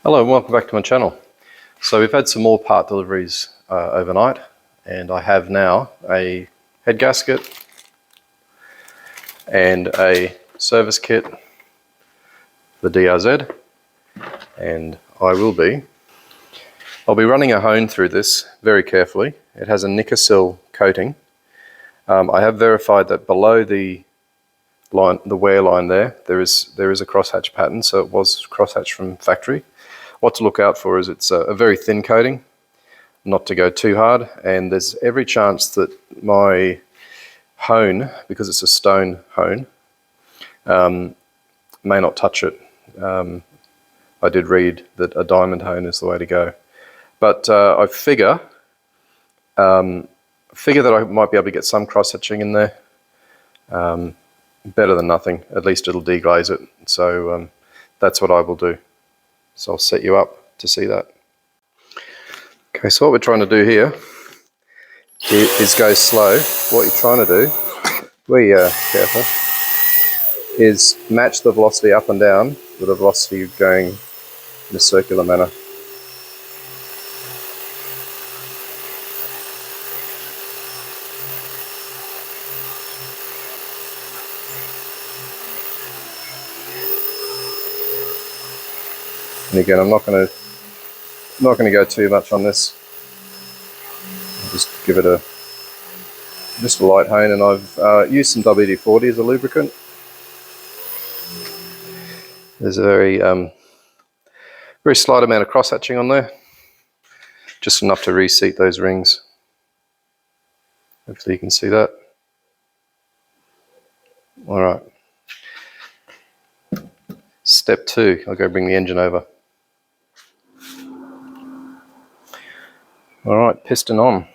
Hello and welcome back to my channel. So we've had some more part deliveries overnight, and I have now a head gasket and a service kit for DRZ, and I'll be running a hone through this very carefully. It has a Nickel coating. I have verified that below the line, the wear line there is a crosshatch pattern, so it was crosshatch from factory. What to look out for is it's a very thin coating, not to go too hard, and there's every chance that my hone, because it's a stone hone, may not touch it. I did read that a diamond hone is the way to go, but I figure that I might be able to get some cross hatching in there. Better than nothing. At least it'll deglaze it. So that's what I will do. So I'll set you up to see that. Okay, so what we're trying to do here is go slow. What you're trying to do, careful, is match the velocity up and down with the velocity going in a circular manner. And again, I'm not going to go too much on this. I'll just give it just a light hone, and I've used some WD-40 as a lubricant. There's a very slight amount of cross hatching on there, just enough to reseat those rings. Hopefully you can see that. All right. Step 2, I'll go bring the engine over. All right, piston on.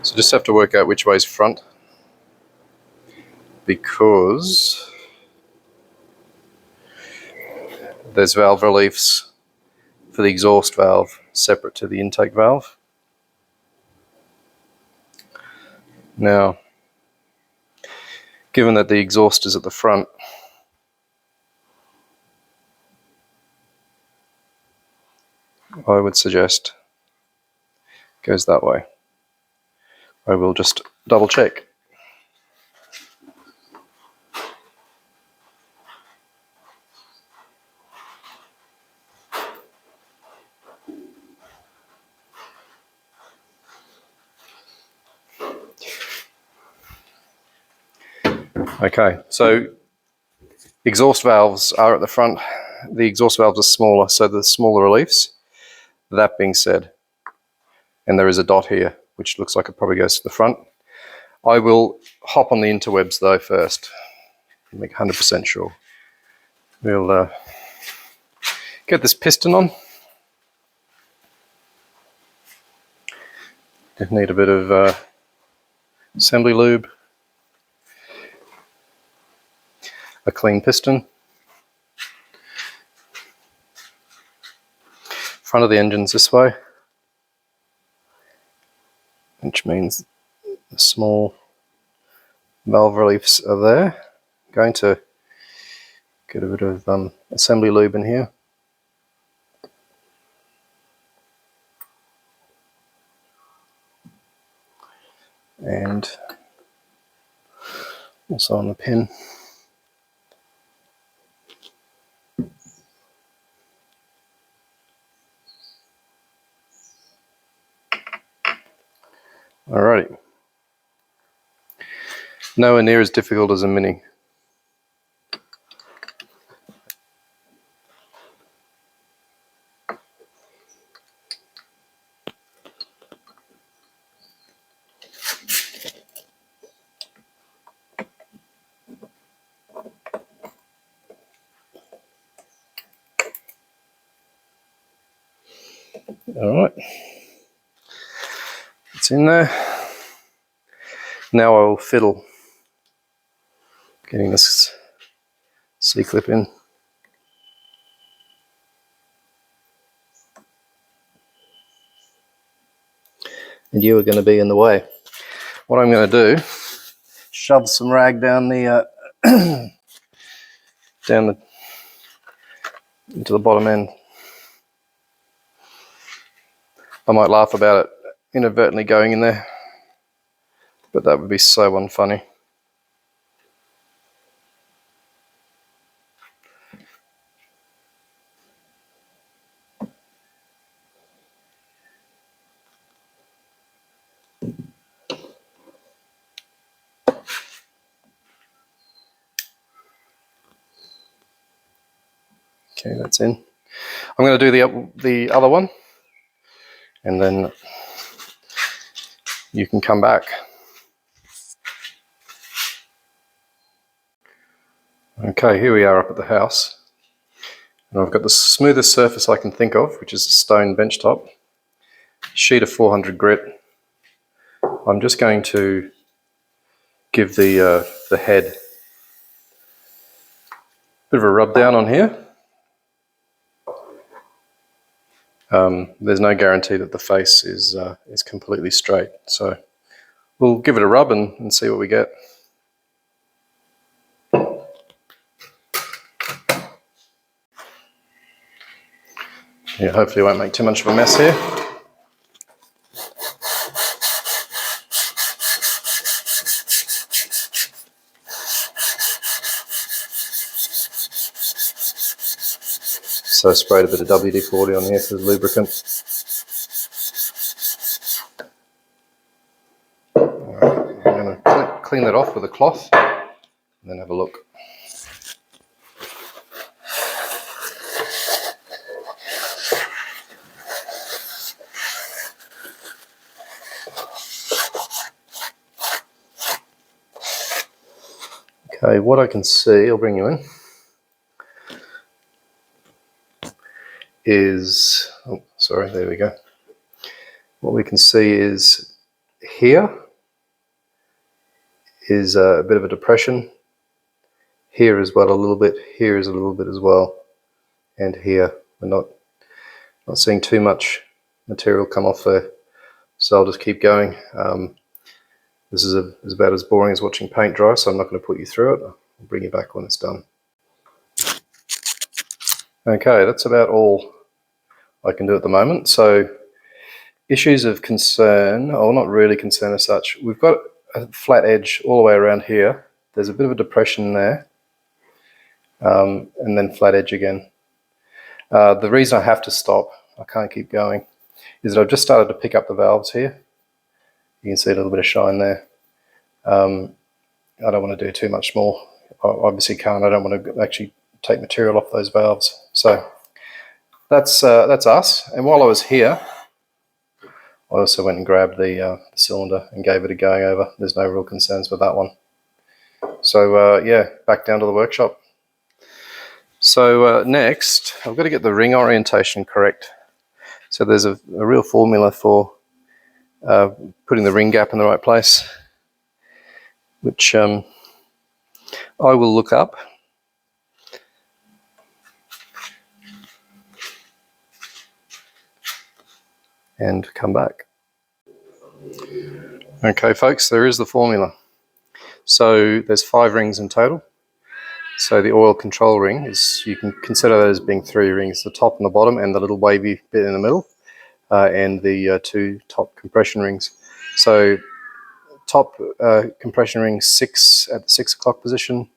So just have to work out which way's front, because there's valve reliefs for the exhaust valve separate to the intake valve. Now, given that the exhaust is at the front, I would suggest it goes that way. I will just double check. Okay, so exhaust valves are at the front. The exhaust valves are smaller, so the smaller reliefs. That being said, and there is a dot here, which looks like it probably goes to the front. I will hop on the interwebs though first, make 100% sure. We'll get this piston on. Need a bit of assembly lube, a clean piston. Front of the engine's this way, which means the small valve reliefs are there. Going to get a bit of assembly lube in here. And also on the pin. Alrighty. Nowhere near as difficult as a Mini. Alright, it's in there. Now I will fiddle getting this C-clip in. And you are going to be in the way. what I'm going to do, shove some rag down the into the bottom end. I might laugh about it inadvertently going in there, but that would be so unfunny. Okay, that's in. I'm going to do the other one, and then you can come back. Okay, here we are up at the house, and I've got the smoothest surface I can think of, which is a stone bench top, sheet of 400 grit. I'm just going to give the head a bit of a rub down on here. There's no guarantee that the face is completely straight, so we'll give it a rub and see what we get. Yeah, hopefully it won't make too much of a mess here. So I sprayed a bit of WD-40 on here for the lubricant. Right, I'm going to clean that off with a cloth and then have a look. Okay, what I can see, I'll bring you in, is, oh, sorry, there we go. What we can see is here is a bit of a depression. Here as well a little bit, here is a little bit as well, and here. We're not seeing too much material come off there, so I'll just keep going. This is about as boring as watching paint dry, so I'm not going to put you through it. I'll bring you back when it's done. Okay, that's about all I can do at the moment. So issues of concern, or not really concern as such, we've got a flat edge all the way around here. There's a bit of a depression there, and then flat edge again. The reason I have to stop, I can't keep going, is that I've just started to pick up the valves here. You can see a little bit of shine there. I don't want to do too much more. I obviously can't. I don't want to actually take material off those valves. So that's us. And while I was here, I also went and grabbed the cylinder and gave it a going over. There's no real concerns with that one. So yeah, back down to the workshop. So next, I've got to get the ring orientation correct. So there's a real formula for putting the ring gap in the right place, which I will look up. And come back. Okay folks, there is the formula. So there's 5 rings in total. So the oil control ring is, you can consider that as being 3 rings, the top and the bottom and the little wavy bit in the middle, and the 2 top compression rings. So top compression ring 6 at the 6 o'clock position,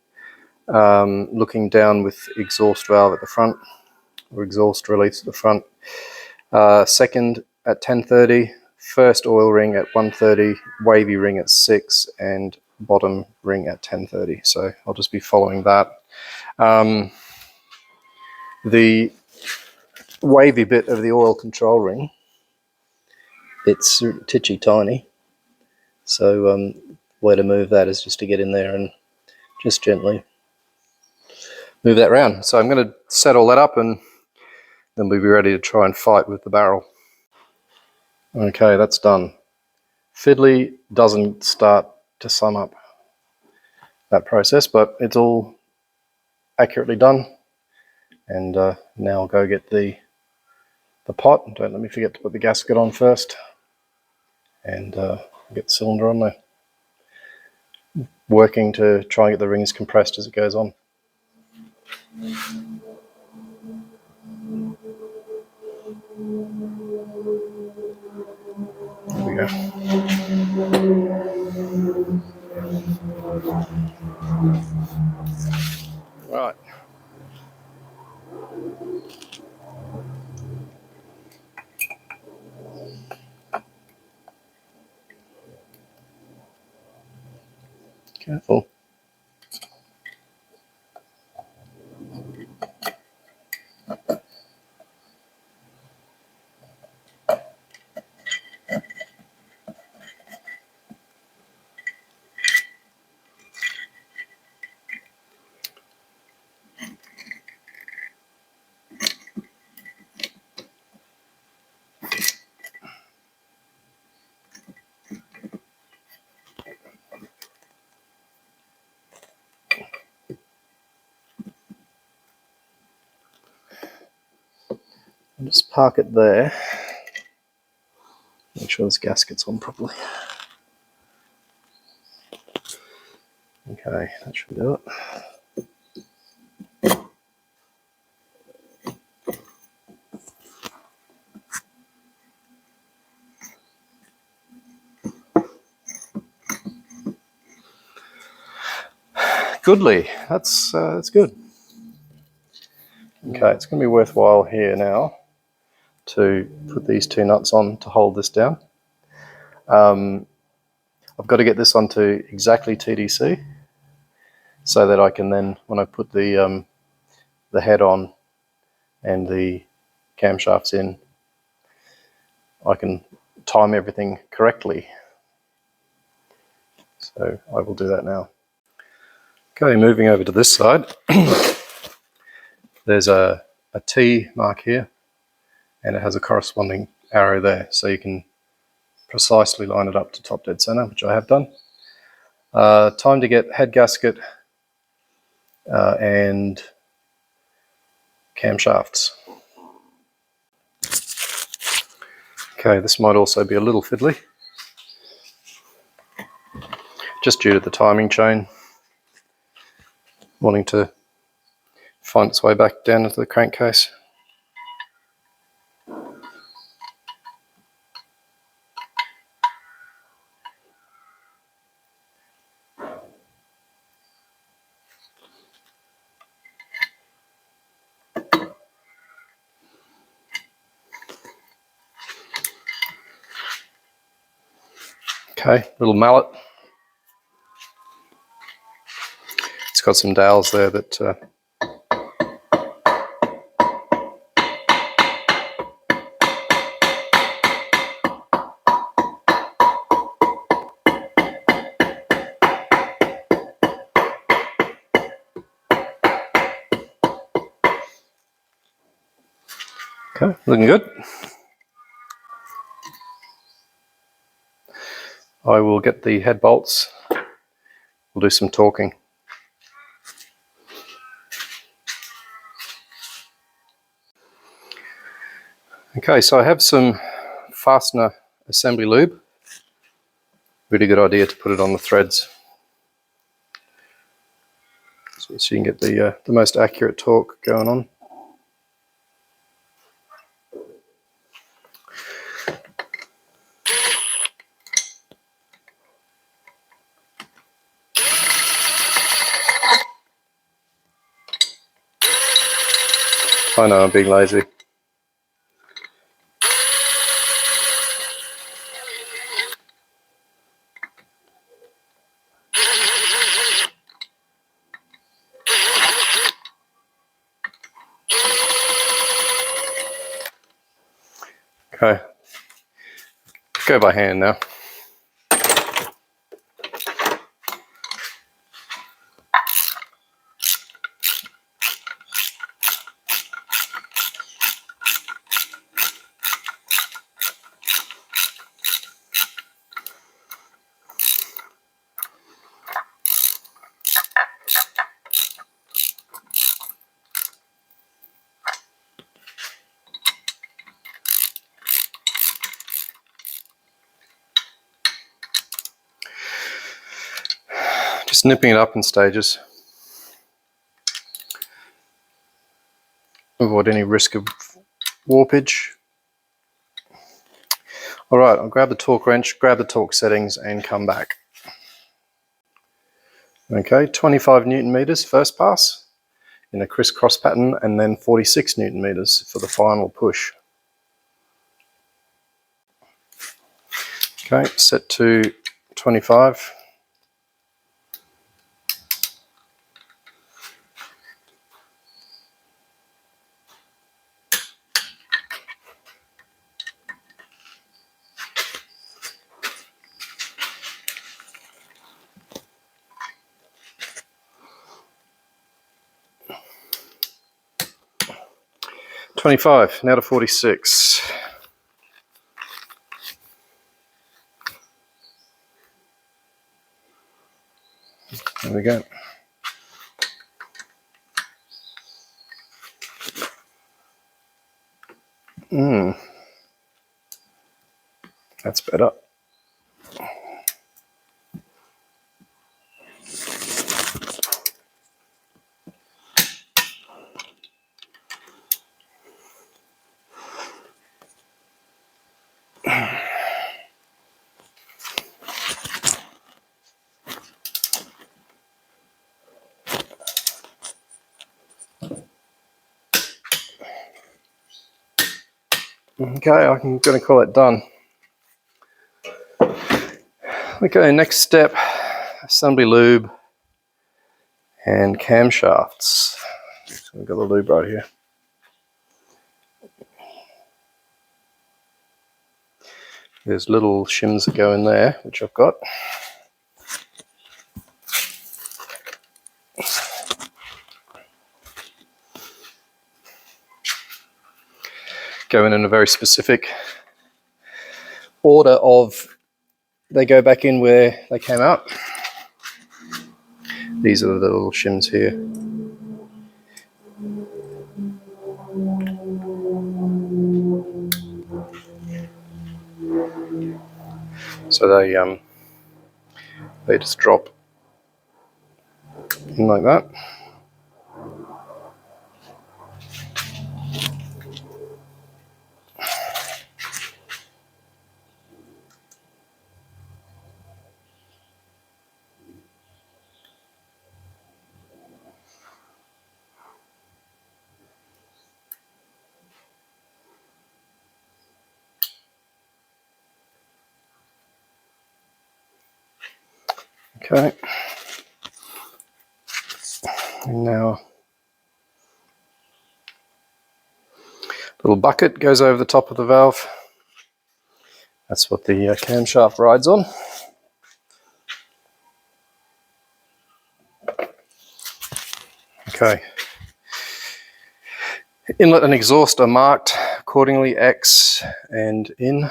looking down with exhaust valve at the front, or exhaust release at the front. Second at 10:30, first oil ring at 1:30, wavy ring at 6, and bottom ring at 10:30. So I'll just be following that. The wavy bit of the oil control ring, it's titchy tiny. So way to move that is just to get in there and just gently move that round. So I'm going to set all that up and then we'll be ready to try and fight with the barrel. Okay, that's done. Fiddly doesn't start to sum up that process, but it's all accurately done. And now I'll go get the pot. Don't let me forget to put the gasket on first, and get the cylinder on there. working to try and get the rings compressed as it goes on. There we go. Right. Careful. I'll just park it there. Make sure this gasket's on properly. Okay, that should do it. Goodly, that's good. Okay, it's going to be worthwhile here now to put these two nuts on to hold this down. I've got to get this onto exactly TDC so that I can then, when I put the head on and the camshafts in, I can time everything correctly. So I will do that now. Okay, moving over to this side. There's a T mark here, and it has a corresponding arrow there, so you can precisely line it up to top dead center, which I have done. Time to get head gasket and camshafts. Okay, this might also be a little fiddly, just due to the timing chain wanting to find its way back down into the crankcase. Okay, little mallet. It's got some dowels there that okay, looking good. I will get the head bolts. We'll do some torquing. Okay, so I have some fastener assembly lube. Really good idea to put it on the threads so you can get the most accurate torque going on. I know I'm being lazy. Okay, go by hand now. Just nipping it up in stages. Avoid any risk of warpage. Alright, I'll grab the torque wrench, grab the torque settings and come back. Okay, 25 Newton meters first pass in a crisscross pattern, and then 46 Newton meters for the final push. Okay, set to 25. Now to 46. There we go. That's better. Okay, I'm going to call it done. Okay, next step, assembly lube and camshafts. So we've got the lube right here. There's little shims that go in there, which I've got. Go in a very specific order of, they go back in where they came out. These are the little shims here. So they just drop in like that. Okay. And now little bucket goes over the top of the valve. That's what the camshaft rides on. Okay. Inlet and exhaust are marked accordingly, X and in.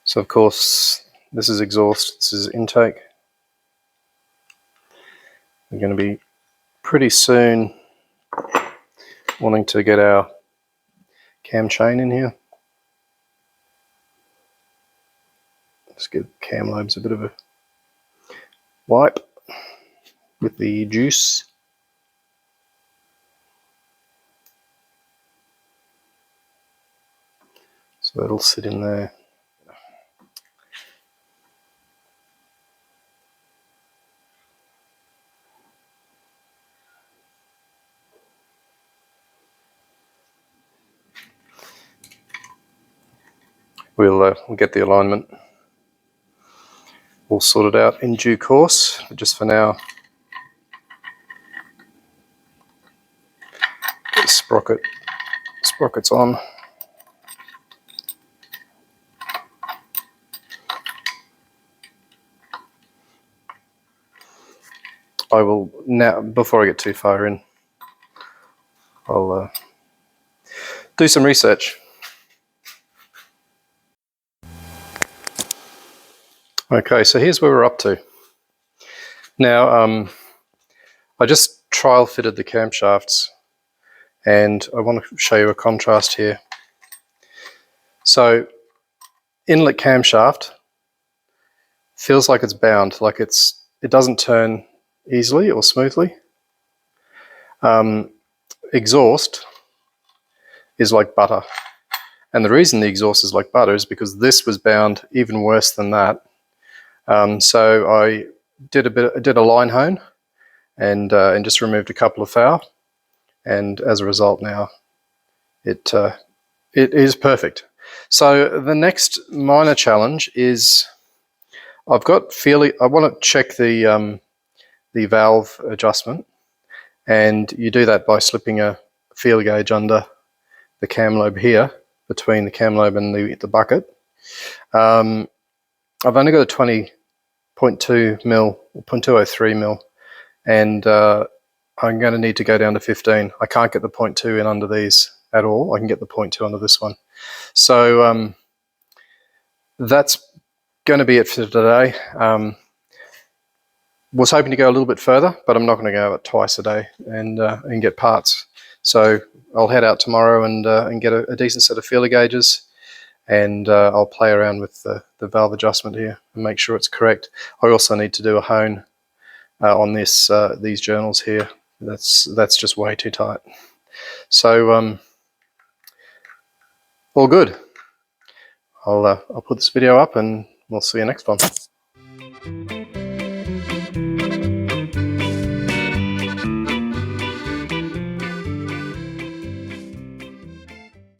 So of course, this is exhaust, this is intake. We're going to be pretty soon wanting to get our cam chain in here. Just give cam lobes a bit of a wipe with the juice. So it'll sit in there. We'll get the alignment all sorted out in due course, but just for now, the sprocket's on. I will now, before I get too far in, I'll do some research. Okay, so here's where we're up to. Now, I just trial fitted the camshafts, and I want to show you a contrast here. So, inlet camshaft, feels like it's bound, like it doesn't turn easily or smoothly. Exhaust is like butter. And the reason the exhaust is like butter is because this was bound even worse than that. So I did a line hone and just removed a couple of foul, and as a result now it is perfect. So the next minor challenge is I want to check the valve adjustment, and you do that by slipping a feel gauge under the cam lobe here, between the cam lobe and the bucket. I've only got a 20.2 mil, 0.203 mil, and I'm going to need to go down to 15. I can't get the 0.2 in under these at all. I can get the 0.2 under this one. So that's going to be it for today. Was hoping to go a little bit further, but I'm not going to go out twice a day and get parts. So I'll head out tomorrow and get a decent set of feeler gauges, and I'll play around with the valve adjustment here and make sure it's correct. I also need to do a hone on these journals here. That's just way too tight. So all good. I'll put this video up and we'll see you next time.